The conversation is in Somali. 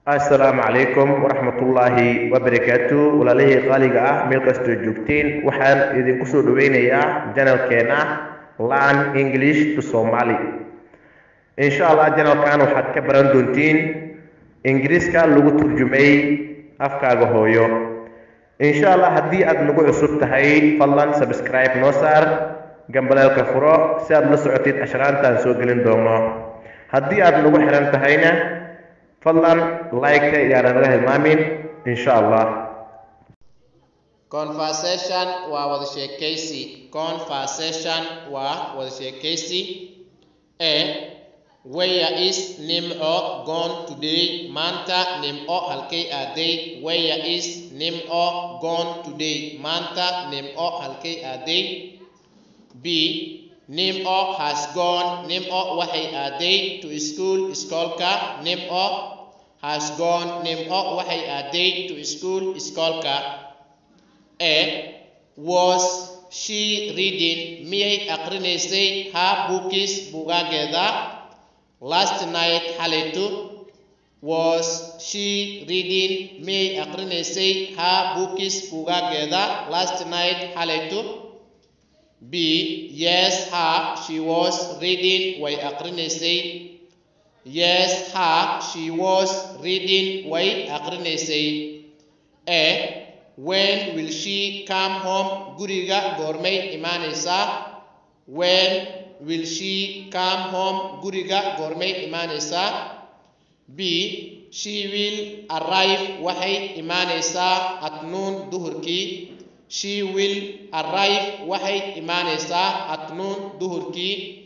السلام عليكم ورحمة الله وبركاته ولله قالقة ملك استجوبتين وحان إذن كسو دوينيا جانل كينا لان إنجليش تو سومالي إن شاء الله جانل كان وحاد كبران دونتين إنجليش كان لغو ترجمي أفكار هويو إن شاء الله هدي أد نقو عصوب تهي فلان سبسكرايب نوصار جنبال الكفرو سياد لسعوتين أشران تانسو قلن دوما هدي أد نقو حران تهينا فضلا لايك يا رب المامين ان شاء الله. Conversation waa wada sheekaysi. Conversation waa wada sheekaysi. Where is Nimco gone today? Maanta Nimco halkay aaday? Where is Nimco gone today? Maanta Nimco halkay aaday? B. Nimco has gone. Nimco waxay aaday to school. Iskoolka. Nimco has gone. Nimco waxay aaday to school. Iskoolka. Was she reading? Miyay aqrinaysay her books buugaageeda? Last night xalayto. Was she reading? Miyay aqrinaysay her books buugaageeda? Last night xalayto. B. Yes, her. She was reading. Way aqrinaysay. Yes, her. She was reading. Way aqrinaysay. When will she come home? Guriga goormay imaanaysaa? When will she come home? Guriga goormay imaanaysaa? B. She will arrive. Waxay imaanaysaa at noon duhurkii. She will arrive. Waxay imaanaysaa at noon duhurkii.